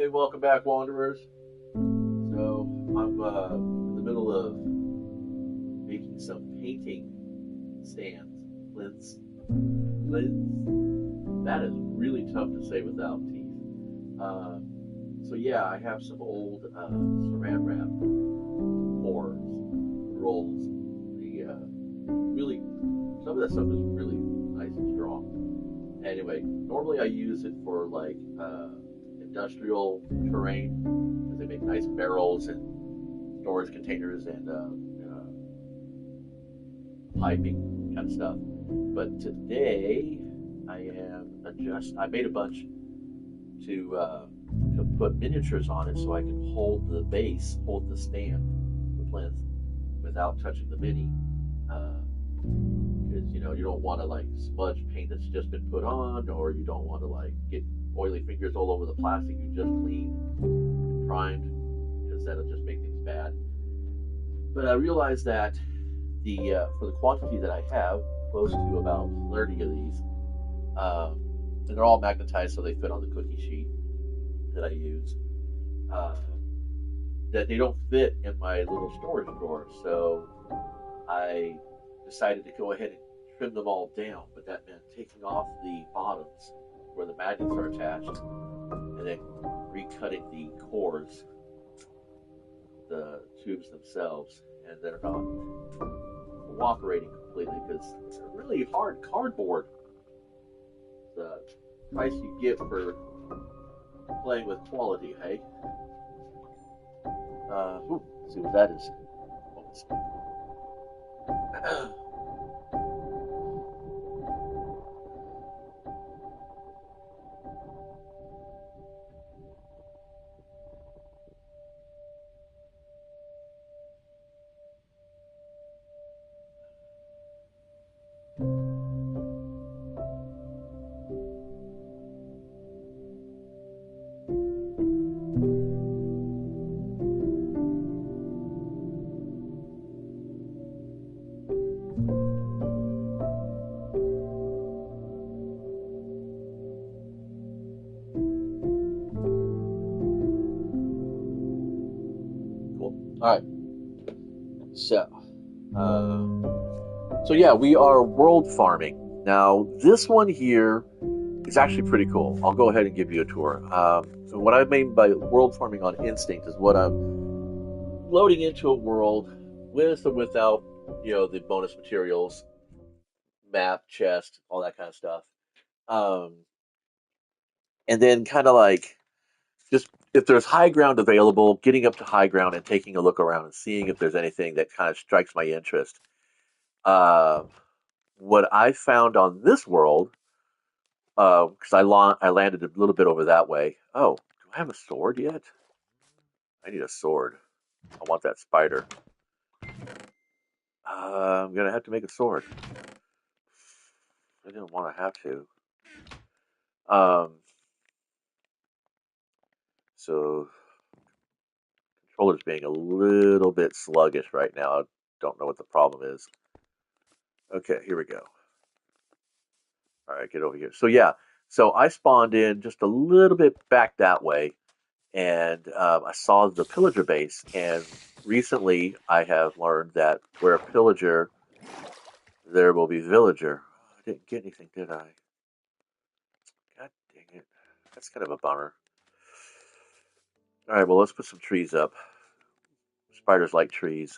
Hey, welcome back, Wanderers. So I'm in the middle of making some painting stands, lids. That is really tough to say without teeth. Uh, so yeah, I have some old Saran wrap cores, rolls. The really some of that stuff is really nice and strong. Anyway, normally I use it for like industrial terrain because they make nice barrels and storage containers and piping kind of stuff. But today I made a bunch to put miniatures on it so I can hold the base, hold the stand, the plinth, without touching the mini. Because you don't want to like smudge paint that's just been put on, or you don't want to like get oily fingers all over the plastic you just cleaned and primed, because that'll just make things bad. But I realized that the for the quantity that I have, close to about 30 of these, and they're all magnetized so they fit on the cookie sheet that I use. Uh, that they don't fit in my little storage drawer, so I decided to go ahead and trim them all down. But that meant taking off the bottoms where the magnets are attached, and then recutting the cores, the tubes themselves, and they're not cooperating completely because it's a really hard cardboard. The price you get for playing with quality, hey? Let's see what that is. Cool. All right. So, so yeah, we are world farming. Now, this one here is actually pretty cool. I'll go ahead and give you a tour. So what I mean by world farming on instinct is what I'm loading into a world with or without, the bonus materials, map, chest, all that kind of stuff. Um, and then kind of like just if there's high ground available, getting up to high ground and taking a look around and seeing if there's anything that kind of strikes my interest. Uh, what I found on this world, because I landed a little bit over that way. Oh, do I have a sword yet? I need a sword. I want that spider. I'm gonna have to make a sword. I didn't want to have to. Um, so controller's being a little bit sluggish right now. I don't know what the problem is. Okay, here we go. All right, get over here. So yeah, so I spawned in just a little bit back that way, and I saw the pillager base. And recently, I have learned that where pillager, there will be villager. I didn't get anything, did I? God dang it! That's kind of a bummer. All right, well let's put some trees up. Spiders like trees,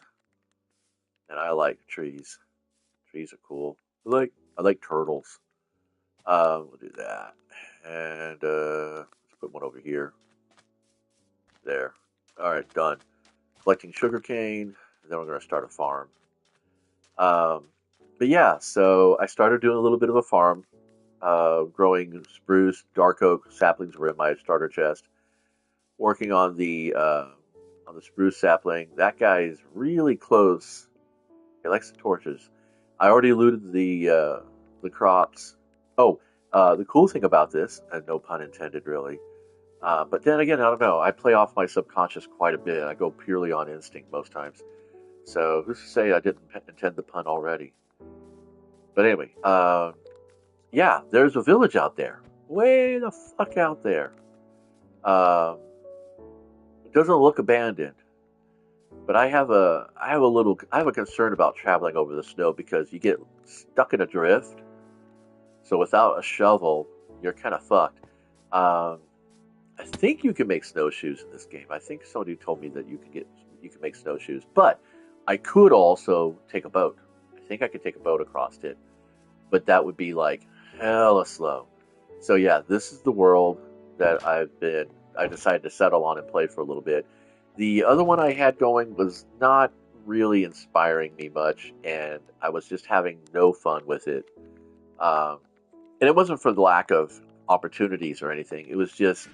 and I like trees. Trees are cool. I like turtles. We'll do that, and let's put one over here. There. All right, done. Collecting sugarcane. Then we're going to start a farm. Um, but yeah, so I started doing a little bit of a farm, growing spruce, dark oak saplings were in my starter chest. Working on the spruce sapling. That guy is really close. He likes the torches. I already looted the crops. Oh, the cool thing about this, and no pun intended, really. But then again, I don't know. I play off my subconscious quite a bit. I go purely on instinct most times. So who's to say I didn't intend the pun already? But anyway, yeah, there's a village out there, way the fuck out there. Doesn't look abandoned, but I have a concern about traveling over the snow because you get stuck in a drift. So without a shovel, you're kind of fucked. Um, I think you can make snowshoes in this game. I think somebody told me that you can make snowshoes, but I could also take a boat. I think I could take a boat across it, but that would be like hella slow. So yeah, this is the world that I decided to settle on and play for a little bit. The other one I had going was not really inspiring me much, and I was just having no fun with it. Um, and it wasn't for the lack of opportunities or anything. It was just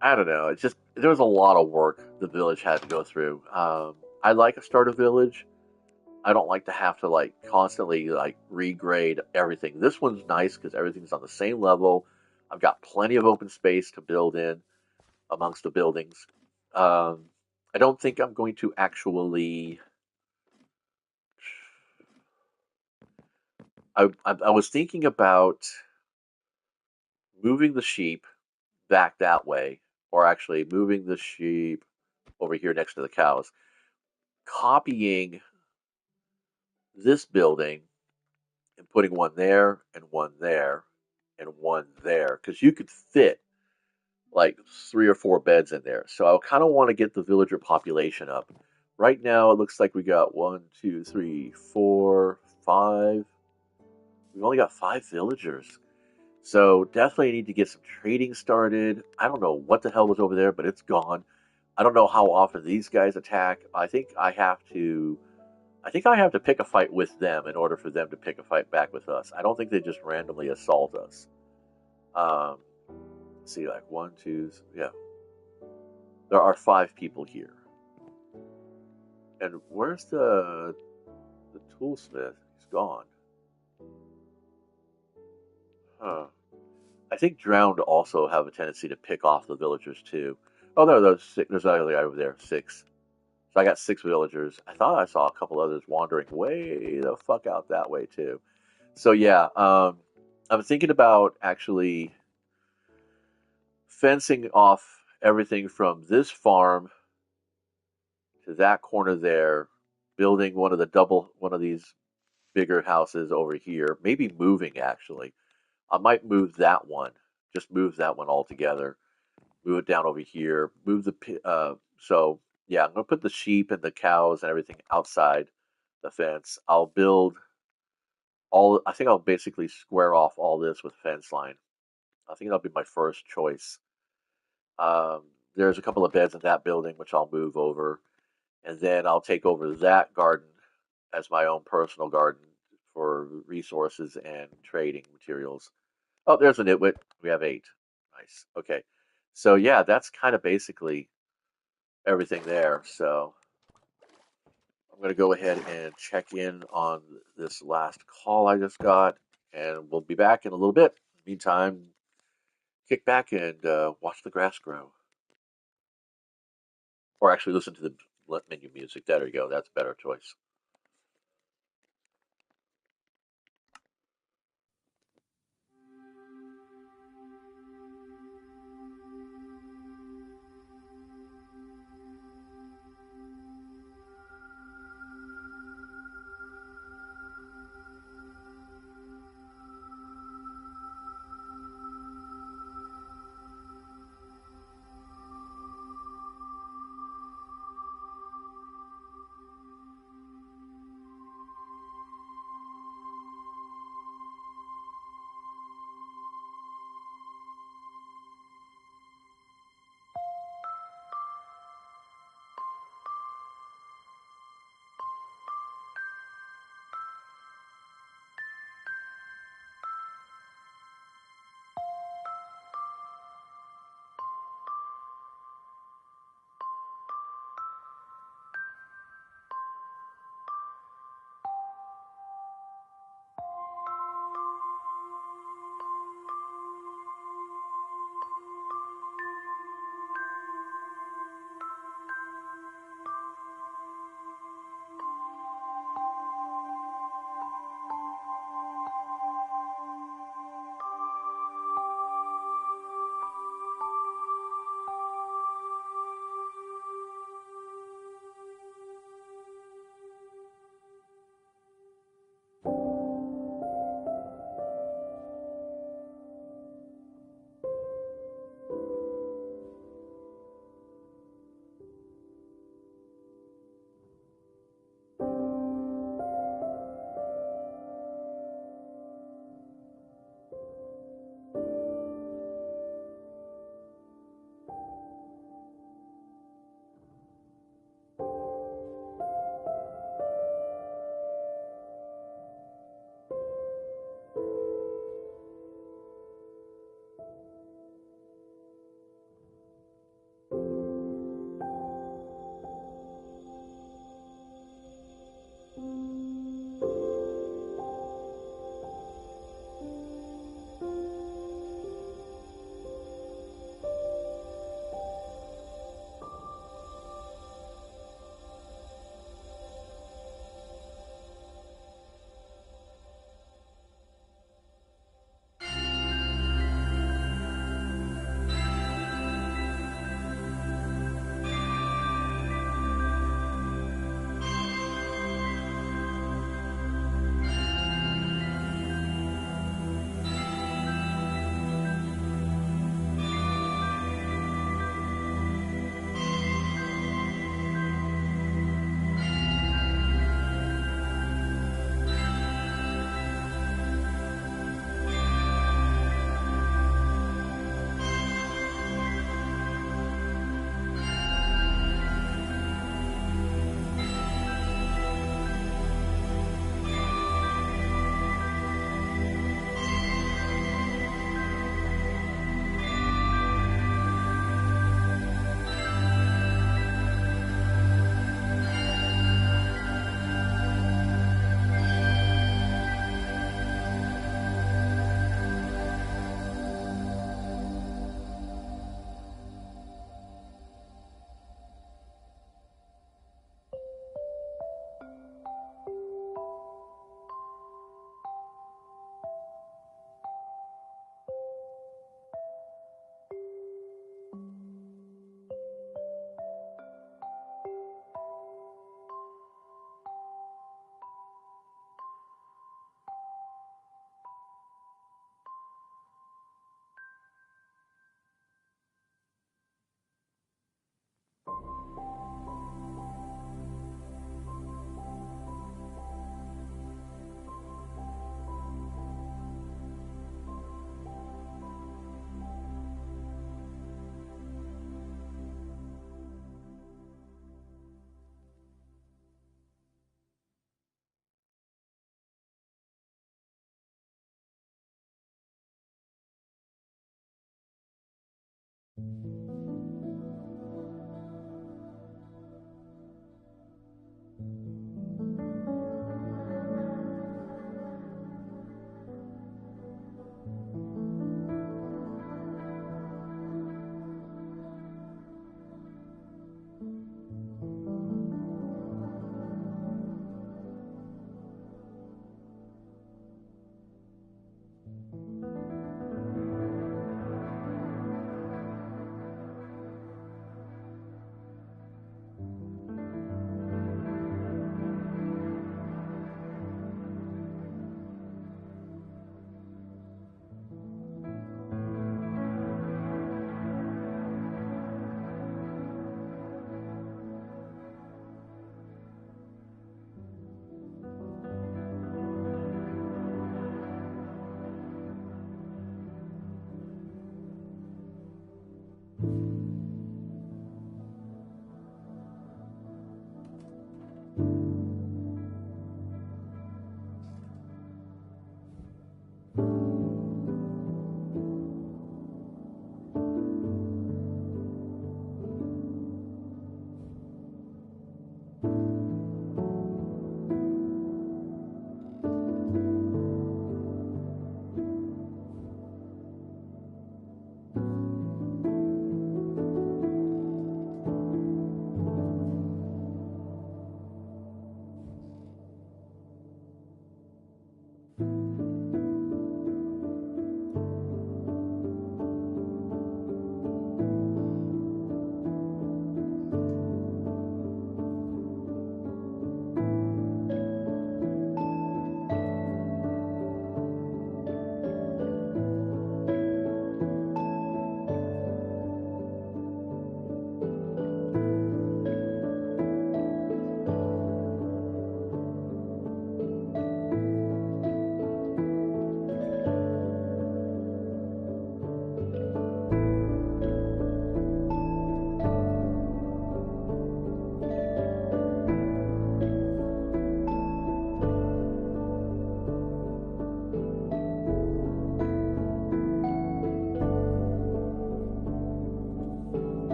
I don't know. It's just there was a lot of work the village had to go through. I like a starter village. I don't like to have to like constantly like regrade everything. This one's nice because everything's on the same level. I've got plenty of open space to build in amongst the buildings. Um, I don't think I'm going to actually. I was thinking about moving the sheep back that way, or actually moving the sheep over here next to the cows, copying this building and putting one there and one there and one there because you could fit like 3 or 4 beds in there. So I kind of want to get the villager population up. Right now, it looks like we got one, two, three, four, five. We've only got 5 villagers. So definitely need to get some trading started. I don't know what the hell was over there, but it's gone. I don't know how often these guys attack. I think I have to pick a fight with them in order for them to pick a fight back with us. I don't think they just randomly assault us. Um, let's see, like one, two, yeah. There are 5 people here. And where's the toolsmith? He's gone. Huh. I think drowned also have a tendency to pick off the villagers too. Oh, no, there's six. There's another guy over there. 6. So I got 6 villagers. I thought I saw a couple others wandering way the fuck out that way too. So yeah, I'm thinking about actually fencing off everything from this farm to that corner there, building one of these bigger houses over here, maybe moving actually. I might move that one, just move that one altogether, move it down over here, move so yeah, I'm gonna put the sheep and the cows and everything outside the fence. I think I'll basically square off all this with fence line. I think that'll be my first choice. Um, there's a couple of beds in that building which I'll move over, and then I'll take over that garden as my own personal garden for resources and trading materials. Oh, there's a nitwit. We have 8. Nice. Okay. So yeah, that's kind of basically everything there. So I'm going to go ahead and check in on this last call I just got, and we'll be back in a little bit. Meantime, kick back and watch the grass grow. Or actually listen to the menu music. There you go. That's a better choice.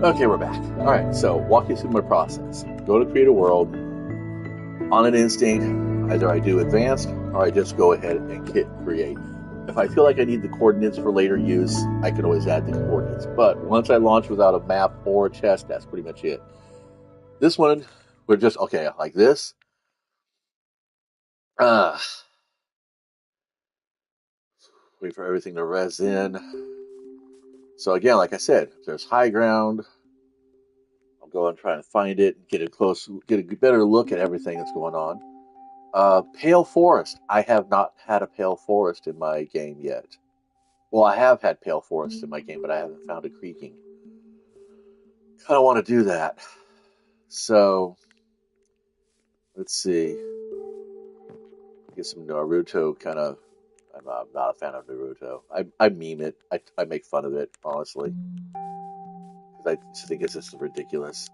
Okay, we're back. All right, so walk you through my process. Go to create a world. On an instinct, either I do advanced or I just go ahead and hit create. If I feel like I need the coordinates for later use, I can always add the coordinates. But once I launch without a map or a chest, that's pretty much it. This one, we're just, okay, like this. Wait for everything to res in. So again, like I said, if there's high ground, I'll go and try and find it, get a better look at everything that's going on. Pale forest. I have not had a pale forest in my game yet. Well, I have had pale forest in my game, but I haven't found a creaking. Kind of want to do that. So let's see. Get some Naruto kind of. I'm not a fan of Naruto. I meme it. I make fun of it, honestly, because I just think it's just ridiculous.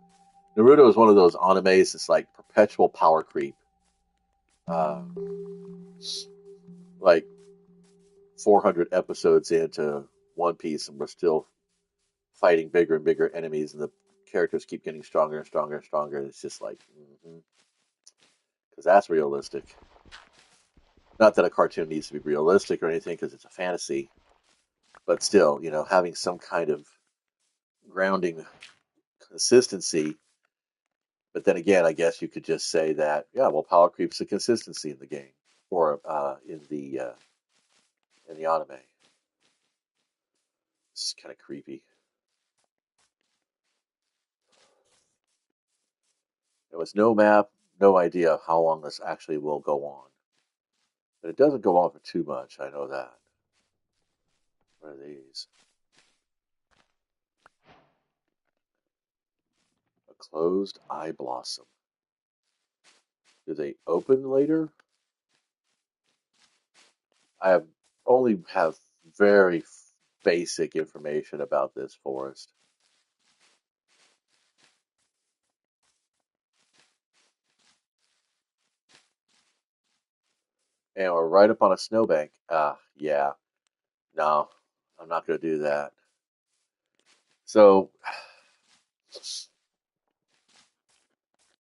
Naruto is one of those animes that's like perpetual power creep. Like 400 episodes into One Piece, and we're still fighting bigger and bigger enemies, and the characters keep getting stronger and stronger and stronger. It's just like, because that's realistic. Not that a cartoon needs to be realistic or anything, because it's a fantasy, but still, having some kind of grounding consistency. But then again, I guess you could just say that, yeah, well, power creep's a consistency in the game or in the anime. It's kind of creepy. There was no map, no idea how long this actually will go on. But it doesn't go on for too much, I know that. What are these? A closed eye blossom. Do they open later? I only have very basic information about this forest. And we're right up on a snowbank. Yeah. No, I'm not going to do that. So,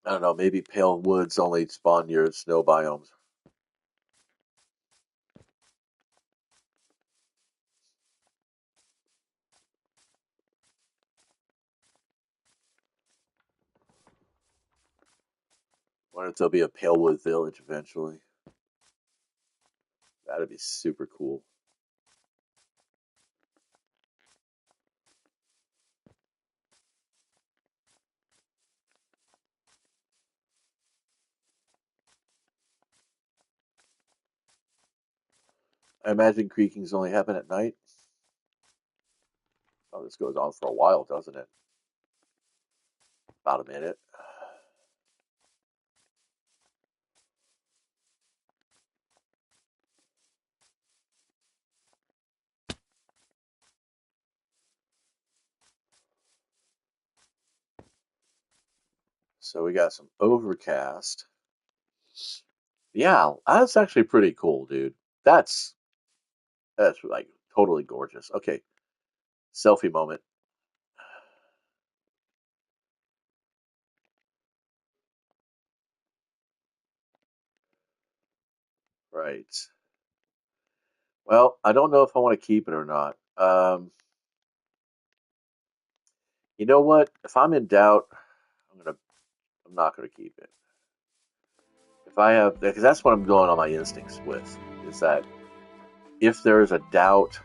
I don't know, maybe pale woods only spawn near snow biomes. Wonder if there'll be a pale wood village eventually. That'd be super cool. I imagine creakings only happen at night. Oh, this goes on for a while, doesn't it? About a minute. So we got some overcast. Yeah, that's actually pretty cool, dude. That's that's like totally gorgeous. Okay, selfie moment. Right. Well, I don't know if I want to keep it or not. You know what? If I'm in doubt, I'm not gonna keep it. If I have, because that's what I'm going on my instincts with, is that if there is a doubt,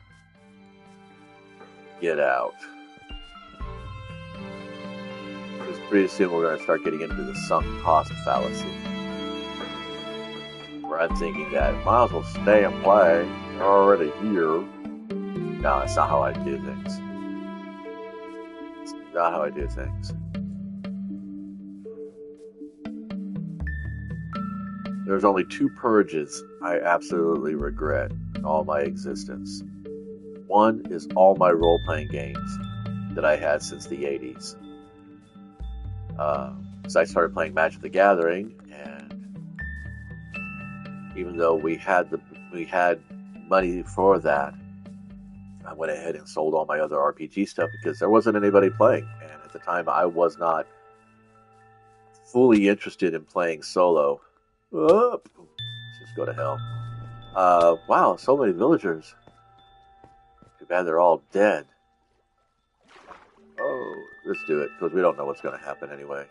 get out. Because pretty soon we're going to start getting into the sunk cost fallacy. Where I'm thinking that might as well stay and play. You're already here. No, that's not how I do things. It's not how I do things. There's only two purges I absolutely regret in all my existence. One is all my role playing games that I had since the 80s. So I started playing Magic the Gathering, and even though we had money for that, went ahead and sold all my other RPG stuff because there wasn't anybody playing. And at the time, I was not fully interested in playing solo. Oh, let's just go to hell. Wow, so many villagers. Too bad they're all dead. Oh, let's do it because we don't know what's going to happen anyway.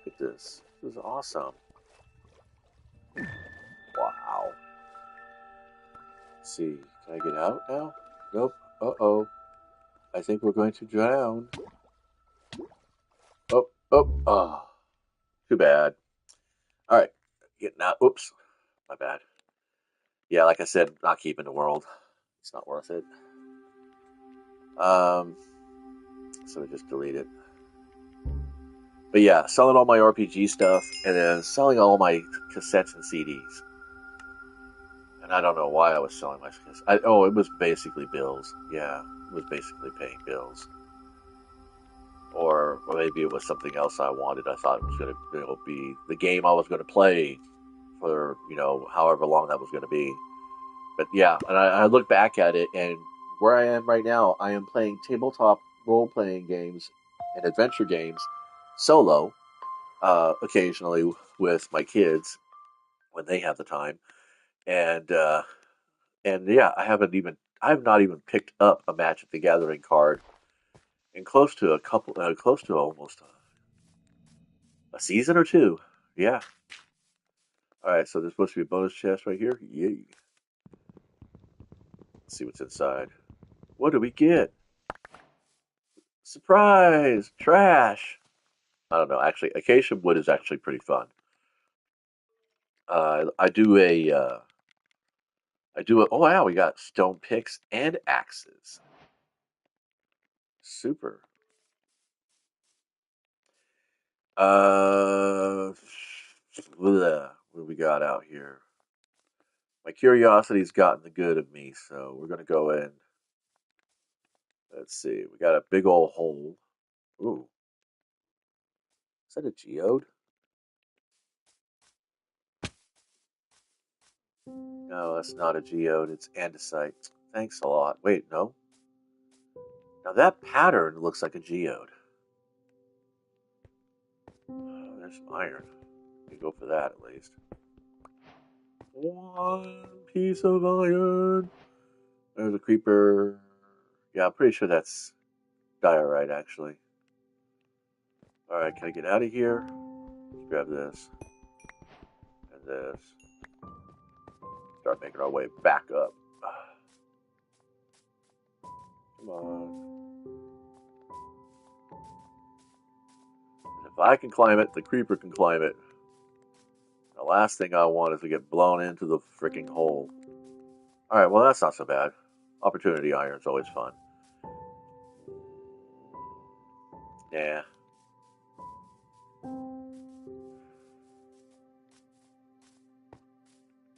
Look at this. This is awesome. Wow. Let's see, can I get out now? Nope. Uh-oh. I think we're going to drown. Oh. Too bad. All right. Getting out. Oops. My bad. Yeah, like I said, not keeping the world. It's not worth it. So we just delete it. But yeah, selling all my RPG stuff and then selling all my cassettes and CDs. And I don't know why I was selling my cassettes. It was basically bills. Yeah, it was basically paying bills. Or maybe it was something else I wanted. I thought it was going to be the game I was going to play for, however long that was going to be. But yeah, and I look back at it, and where I am right now, I am playing tabletop role-playing games and adventure games solo, occasionally with my kids when they have the time. And yeah, I have not even picked up a Magic the Gathering card in close to almost a season or two. Yeah. All right, so there's supposed to be a bonus chest right here. Yay. Let's see what's inside. What do we get? Surprise! Trash! I don't know. Actually, acacia wood is actually pretty fun. Oh wow, we got stone picks and axes. Super. What do we got out here? My curiosity's gotten the good of me, so we're gonna go in. Let's see. We got a big old hole. Ooh, is that a geode? No, that's not a geode. It's andesite. Thanks a lot. Wait, no. Now that pattern looks like a geode. Oh, there's some iron. We go for that at least. One piece of iron. There's a creeper. Yeah, I'm pretty sure that's diorite, actually. Alright, can I get out of here? Let's grab this. And this. Start making our way back up. Come on. If I can climb it, the creeper can climb it. The last thing I want is to get blown into the freaking hole. Alright, well that's not so bad. Opportunity iron's always fun. Yeah.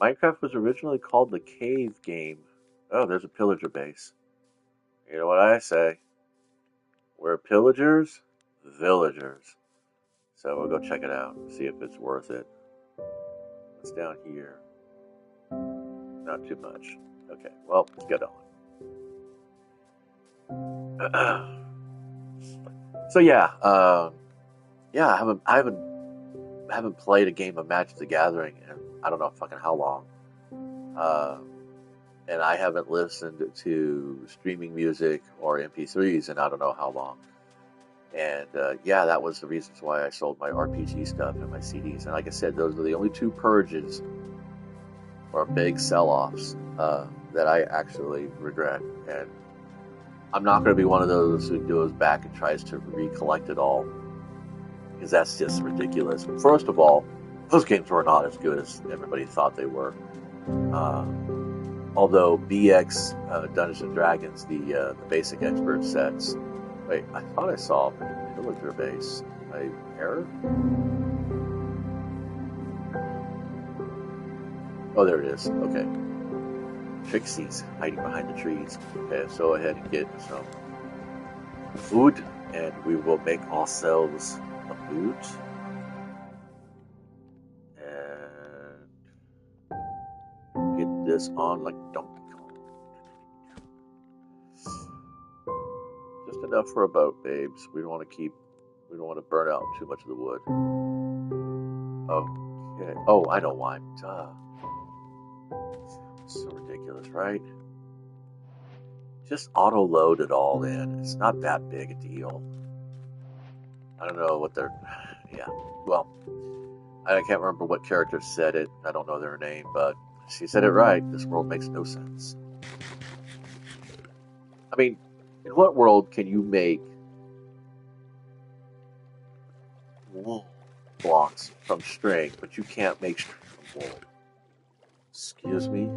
Minecraft was originally called the Cave Game. Oh, there's a pillager base. You know what I say? We're pillagers, villagers. So we'll go check it out, see if it's worth it. What's down here? Not too much. Okay, well, let's get on. So yeah, I haven't played a game of Magic the Gathering in I don't know fucking how long. And I haven't listened to streaming music or MP3s in I don't know how long. And yeah, that was the reasons why I sold my RPG stuff and my CDs. And like I said, those are the only two purges or big sell-offs that I actually regret. And I'm not going to be one of those who goes back and tries to recollect it all, because that's just ridiculous. First of all, those games were not as good as everybody thought they were. Although BX Dungeons and Dragons, the basic expert sets. Wait, I thought I saw a villager base. My error? Oh, there it is. Okay. Trixie's hiding behind the trees. Okay, so go ahead and get some food, and we will make ourselves a boot. And get this on like Donkey Kong. enough for a boat, babes. We don't want to burn out too much of the wood. Okay. Oh, I know why. Duh. So ridiculous, right? Just auto load it all in. It's not that big a deal. I don't know what they're. Yeah. Well, I can't remember what character said it. I don't know their name, but she said it right. This world makes no sense. I mean, in what world can you make wool blocks from string, but you can't make string from wool? Excuse me?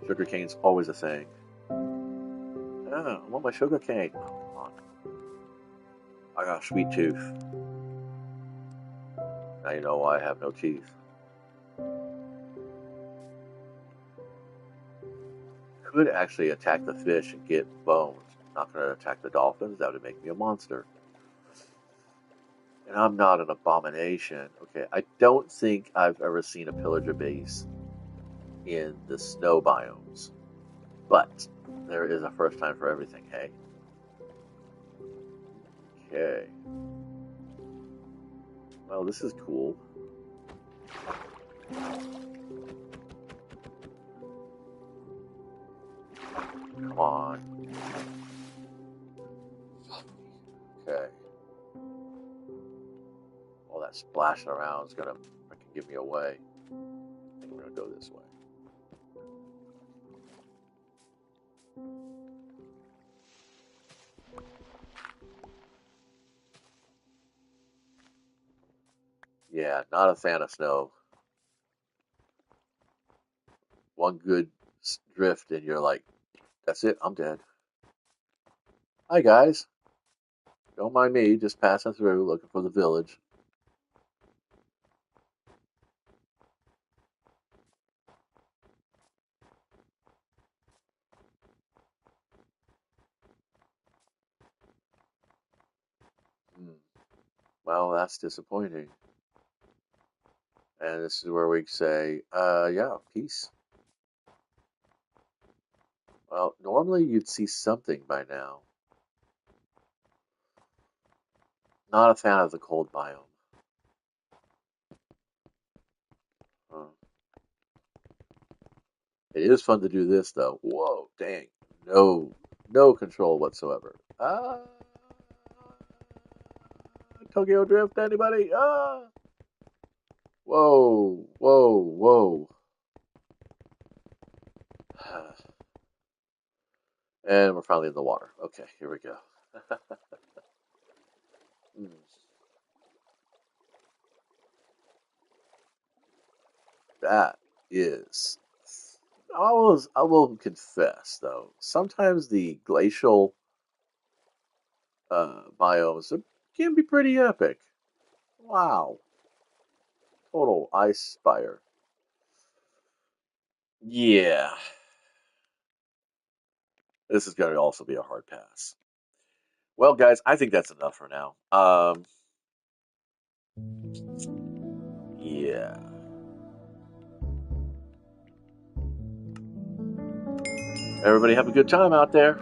Sugar cane's always a thing. I want my sugar cane. Oh, come on. I got a sweet tooth. Now you know why I have no teeth. Could actually attack the fish and get bones. Not going to attack the dolphins. That would make me a monster. And I'm not an abomination. Okay, I don't think I've ever seen a pillager base in the snow biomes. But there is a first time for everything, hey? Okay. Well, this is cool. Come on. Okay. All that splashing around is gonna freaking give me away. I think we're gonna go this way. Yeah, not a fan of snow. One good drift and you're like, that's it, I'm dead. Hi guys. Don't mind me, just passing through looking for the village. Well, that's disappointing. And this is where we say, yeah, peace. Well, normally you'd see something by now. Not a fan of the cold biome. It is fun to do this, though. Whoa, dang. No control whatsoever. Tokyo Drift, anybody? Whoa. And we're finally in the water. Okay, here we go. That is. I will confess, though, sometimes the glacial biomes can be pretty epic. Wow. Total ice spire. Yeah. This is going to also be a hard pass. Well, guys, I think that's enough for now. Yeah. Everybody have a good time out there.